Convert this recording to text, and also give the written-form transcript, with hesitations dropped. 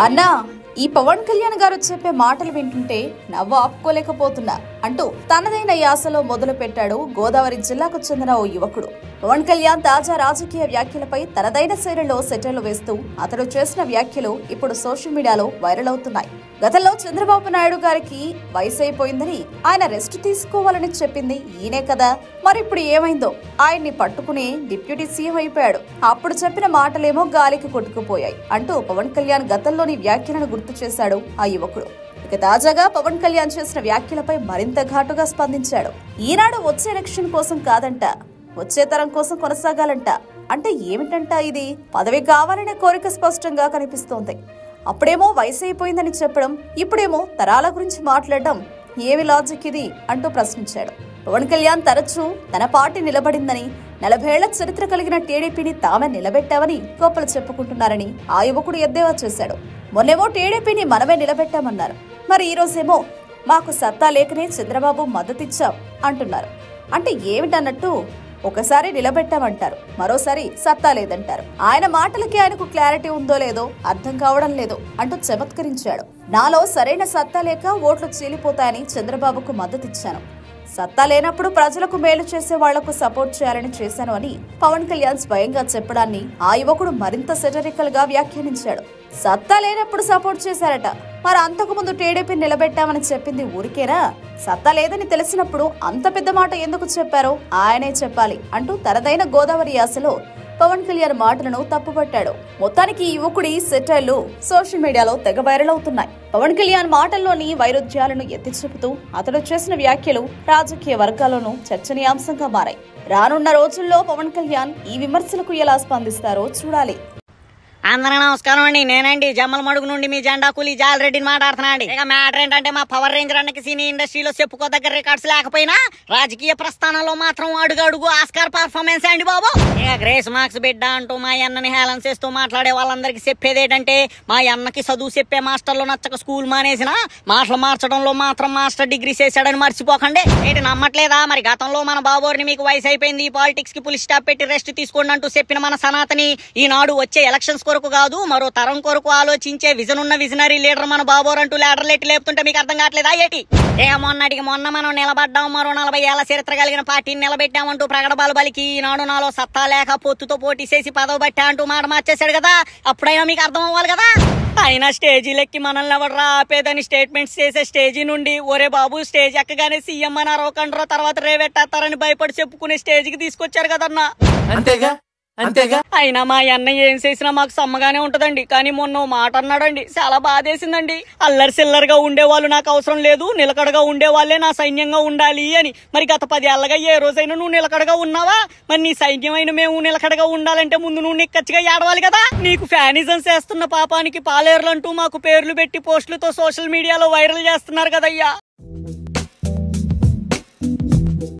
అన్నా ఈ పవన్ కళ్యాణ్ గారు చెప్పే మాటలు వింటుంటే నవ్వు ఆపుకోలేకపోతున్నా అంటూ తనదైన యాసలో మొదలు పెట్టాడు గోదావరి జిల్లాకు చెందిన ఓ యువకుడు. పవన్ కళ్యాణ్ తాజా రాజకీయ వ్యాఖ్యలపై తనదైన శైలిలో సెటర్లు వేస్తూ అతడు చేసిన వ్యాఖ్యలు ఇప్పుడు సోషల్ మీడియాలో వైరల్ అవుతున్నాయి. గతంలో చంద్రబాబు నాయుడు గారికి వయసు అయిపోయిందని ఆయన రెస్ట్ తీసుకోవాలని చెప్పింది ఈయనే కదా, మరిప్పుడు ఏమైందో? ఆయన్ని పట్టుకుని డిప్యూటీ సీఎం అయిపోయాడు. అప్పుడు చెప్పిన మాటలేమో గాలికి కొట్టుకుపోయాయి అంటూ పవన్ కళ్యాణ్ గతంలోని వ్యాఖ్యలను గుర్తు చేశాడు ఆ యువకుడు. ఇక తాజాగా పవన్ కళ్యాణ్ చేసిన వ్యాఖ్యలపై మరింత ఘాటుగా స్పందించాడు. ఈనాడు వచ్చే ఎలక్షన్ కోసం కాదంట, వచ్చే తరం కోసం కొనసాగాలంట. అంటే ఏమిటంట ఇది? పదవి కావాలనే కోరిక స్పష్టంగా కనిపిస్తోంది. అప్పుడేమో వయసు అయిపోయిందని చెప్పడం, ఇప్పుడేమో తరాల గురించి మాట్లాడడం, ఏమి లాజిక్ ఇది అంటూ ప్రశ్నించాడు. పవన్ కళ్యాణ్ తరచూ తన పార్టీ నిలబడిందని, 40 ఏళ్ల చరిత్ర కలిగిన టీడీపీని తామే నిలబెట్టామని గొప్పలు చెప్పుకుంటున్నారని ఆ యువకుడు ఎద్దేవా చేశాడు. మొన్నేమో టీడీపీని మనమే నిలబెట్టామన్నారు, మరి ఈ రోజేమో మాకు సత్తా లేకనే చంద్రబాబు మద్దతిచ్చాం అంటున్నారు. అంటే ఏమిటన్నట్టు? ఒకసారి నిలబెట్టామంటారు, మరోసారి సత్తా లేదంటారు. ఆయన మాటలకి ఆయనకు క్లారిటీ ఉందో లేదో అర్థం కావడం లేదు అంటూ చమత్కరించాడు. నాలో సరైన సత్తా లేక ఓట్లు చీలిపోతాయని చంద్రబాబుకు మద్దతిచ్చాను. సత్తా లేనప్పుడు ప్రజలకు మేలు చేసే వాళ్లకు సపోర్ట్ చేయాలని చేశాను అని పవన్ కళ్యాణ్ స్వయంగా చెప్పడాన్ని ఆ యువకుడు మరింత సెటరికల్ గా వ్యాఖ్యానించాడు. సత్తా లేనప్పుడు సపోర్ట్ చేశారట, మరి అంతకు ముందు టీడీపీ నిలబెట్టామని చెప్పింది ఊరికేనా? సత్తా లేదని తెలిసినప్పుడు అంత పెద్ద మాట ఎందుకు చెప్పారో ఆయనే చెప్పాలి అంటూ తనదైన గోదావరి యాసలో పవన్ కళ్యాణ్ మాటలను తప్పుపట్టాడు. మొత్తానికి ఈ యువకుడి సెటైర్లు సోషల్ మీడియాలో తెగ వైరల్ అవుతున్నాయి. పవన్ కళ్యాణ్ మాటల్లోని వైరుధ్యాలను ఎత్తి చూపుతూ అతడు చేసిన వ్యాఖ్యలు రాజకీయ వర్గాల్లోనూ చర్చనీయాంశంగా మారాయి. రానున్న రోజుల్లో పవన్ కళ్యాణ్ ఈ విమర్శలకు ఎలా స్పందిస్తారో చూడాలి. అందరూ నమస్కారం అండి. నేనండి జమ్మల మడుగు నుండి మీ జెండా కూలి జాలరెడ్డిని మాట్లాడుతున్నా అండి. ఇక మ్యాటర్ ఏంటంటే, మా పవర్ రేంజర్ అన్నకి సినీ ఇండస్ట్రీలో చెప్పుకోదగ్గర రికార్డ్స్ లేకపోయినా రాజకీయ ప్రస్థానంలో మాత్రం అడుగడుగు ఆస్కార్ పర్ఫార్మెన్స్ అండి బాబు. ఇక గ్రేస్ మార్క్స్ బిడ్డ అంటూ మా అన్నని హేళన చేస్తూ మాట్లాడే వాళ్ళందరికీ చెప్పేది ఏంటంటే, మా అన్నకి చదువు చెప్పే మాస్టర్లో నచ్చక స్కూల్ మానేసిన, మాటలు మార్చడంలో మాత్రం మాస్టర్ డిగ్రీ చేశాడని మర్చిపోకండి. ఏంటి నమ్మట్లేదా? మరి గతంలో మన బాబోరిని మీకు వయసు అయిపోయింది, పాలిటిక్స్ కి పులి స్టాప్ పెట్టి రెస్ట్ తీసుకోండి అంటూ చెప్పిన మన సనాతని ఈనాడు వచ్చే ఎలక్షన్స్ కొరకు కాదు, మరో తరం కొరకు ఆలోచించే విజన్ ఉన్న విజనరీ లీడర్ మన బాబోర్ అంటూ లీడర్లు ఎట్టి లేపుతుంటే మీకు అర్థం కావట్లేదా ఏటి? మొన్నటికి మొన్న మనం నిలబడ్డాం, మరో 40 ఏళ్ల చరిత్ర కలిగిన పార్టీని నిలబెట్టామంటూ ప్రగడబాలు బలికి ఈనాడు నాలో సత్తా లేక పొత్తుతో పోటీ చేసి పదవి బట్టా అంటూ మాట మార్చేశాడు కదా. అప్పుడైనా మీకు అర్థం అవ్వాలి కదా. అయినా స్టేజీలెక్కి మనల్ని ఎవరు ఆపేదని స్టేట్మెంట్స్ చేసే స్టేజీ నుండి, ఒరే బాబు స్టేజ్ ఎక్కగానే సీఎం అని అరవకండ్రో తర్వాత రేవెట్టేస్తారని భయపడి చెప్పుకునే స్టేజ్కి తీసుకొచ్చారు కదన్నా. అంతేగా అంతేగా. అయినా మా అన్న ఏం చేసినా మాకు సమ్మగానే ఉంటదండి. కానీ మొన్న మాట అన్నాడండి, చాలా బాధేసిందండి. అల్లరి సిల్లర్గా ఉండేవాళ్ళు నాకు అవసరం లేదు, నిలకడగా ఉండేవాళ్లే నా సైన్యంగా ఉండాలి అని. మరి గత 10 ఏళ్లగా ఏ రోజైనా నువ్వు నిలకడగా ఉన్నావా? మరి నీ సైన్యమైన మేము నిలకడగా ఉండాలంటే ముందు నువ్వు నిక్కచ్చిగా ఏడవాలి కదా. నీకు ఫ్యానిజం చేస్తున్న పాపానికి పాలేర్లంటూ మాకు పేర్లు పెట్టి పోస్టులతో సోషల్ మీడియాలో వైరల్ చేస్తున్నారు కదయ్యా.